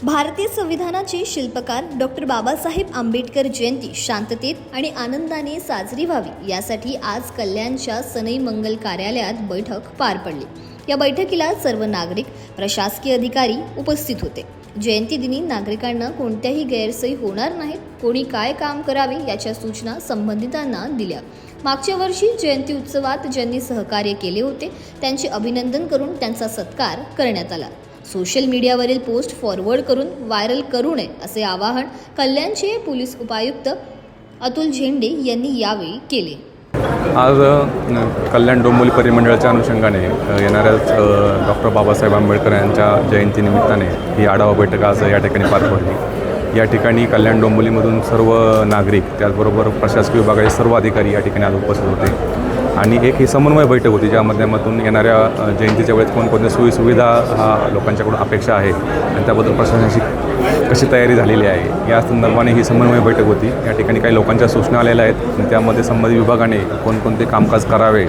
भारतीय संविधानाचे शिल्पकार डॉक्टर बाबासाहेब आंबेडकर जयंती शांततेत आणि आनंदाने साजरी व्हावी यासाठी आज कल्याणच्या सनई मंगल कार्यालयात बैठक पार पडली। या बैठकीला सर्व नागरिक, प्रशासकीय अधिकारी उपस्थित होते। जयंतीदिनी नागरिकांना कोणत्याही गैरसोयी होणार नाहीत, कोणी काय काम करावे याच्या सूचना संबंधितांना दिल्या। मागच्या वर्षी जयंती उत्सवात ज्यांनी सहकार्य केले होते त्यांचे अभिनंदन करून त्यांचा सत्कार करण्यात आला। सोशल मीडियावरील पोस्ट फॉरवर्ड करून व्हायरल करू नये असे आवाहन कल्याणचे पोलीस उपायुक्त अतुल झेंडे यांनी यावेळी केले। आज कल्याण डोंबिवली परिमंडळाच्या अनुषंगाने येणाऱ्याच डॉक्टर बाबासाहेब आंबेडकर यांच्या जयंतीनिमित्ताने ही आढावा बैठक आज या ठिकाणी पार पडली। या ठिकाणी कल्याण डोंबिवलीमधून सर्व नागरिक, त्याचबरोबर प्रशासकीय विभागाचे सर्व अधिकारी या ठिकाणी आज उपस्थित होते आणि एक ही समन्वय बैठक होती, ज्या माध्यमातून येणाऱ्या जयंतीच्या वेळेस कोणकोणत्या सोयीसुविधा लोकांच्याकडून अपेक्षा आहे आणि त्याबद्दल प्रशासनाची कशी तयारी झालेली आहे या संदर्भाने ही समन्वय बैठक होती। या ठिकाणी काही लोकांच्या सूचना आलेल्या आहेत आणि त्यामध्ये संबंधित विभागाने कोणकोणते कामकाज करावे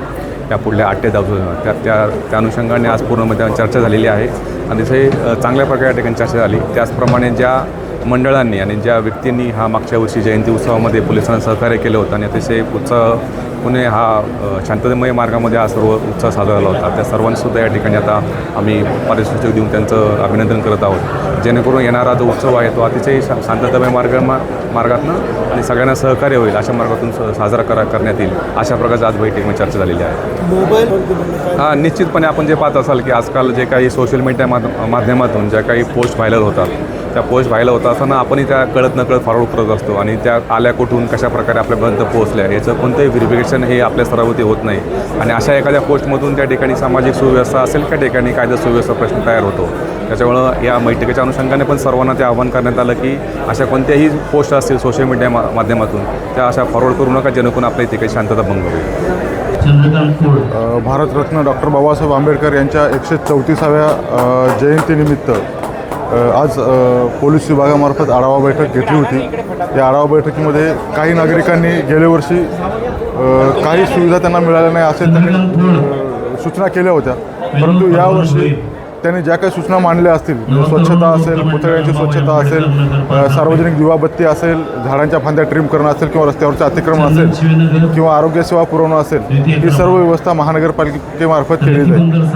या पुढल्या 8 ते 10 त्या अनुषंगाने आज पूर्णमध्ये चर्चा झालेली आहे आणि तिथे चांगल्या प्रकारे या ठिकाणी चर्चा झाली। त्याचप्रमाणे ज्या मंडळांनी आणि ज्या व्यक्तींनी हा मागच्या वर्षी जयंती उत्सवामध्ये पोलिसांना सहकार्य केलं होतं आणि अतिशय उत्साहाने हा शांततामय मार्गामध्ये हा सर्व उत्साह साजरा झाला होता, त्या सर्वांसुद्धा या ठिकाणी आता आम्ही पारितोषिक देऊन त्यांचं अभिनंदन करत आहोत, जेणेकरून येणारा जो उत्सव आहे तो अतिशय शांततामय मार्गातनं आणि सगळ्यांना सहकार्य होईल अशा मार्गातून साजरा करण्यात येईल अशा प्रकारची आज बैठकीमध्ये चर्चा झालेली आहे। निश्चितपणे आपण जे पाहत असाल की आजकाल जे काही सोशल मीडिया माध्यमातून ज्या काही पोस्ट व्हायरल होतात, त्या पोस्ट व्हायरल होत असताना आपणही त्या कळत नकळत फॉरवर्ड करत असतो आणि त्या आल्या कुठून कशा प्रकारे आपल्यापर्यंत पोहोचल्या याचं कोणतंही व्हेरिफिकेशन हे आपल्या स्तरावरती होत नाही आणि अशा एखाद्या पोस्टमधून त्या ठिकाणी सामाजिक सुव्यवस्था असेल, त्या ठिकाणी कायदा सुव्यवस्था प्रश्न तयार होतो। त्याच्यामुळं या बैठकीच्या अनुषंगाने पण सर्वांना ते आवाहन करण्यात आलं की अशा कोणत्याही पोस्ट असतील सोशल मीडिया माध्यमातून त्या अशा फॉरवर्ड करू नका, जेणेकरून आपल्या इथे काही शांतता भंग होईल। भारतरत्न डॉक्टर बाबासाहेब आंबेडकर यांच्या 134व्या जयंतीनिमित्त आज पोलीस विभागामार्फत आढावा बैठक घेतली होती। या आढावा बैठकीमध्ये काही नागरिकांनी गेल्या वर्षी काही सुविधा त्यांना मिळाल्या नाही असे त्यांनी सूचना केल्या होत्या, परंतु यावर्षी त्यांनी ज्या काही सूचना मांडल्या असतील, स्वच्छता असेल, पुतळ्यांची स्वच्छता असेल, सार्वजनिक दिवाबत्ती असेल, झाडांच्या फांद्या ट्रिम करणं असेल किंवा रस्त्यावरचं अतिक्रमण असेल किंवा आरोग्यसेवा पुरवणं असेल, ही सर्व व्यवस्था महानगरपालिकेमार्फत केली जाईल।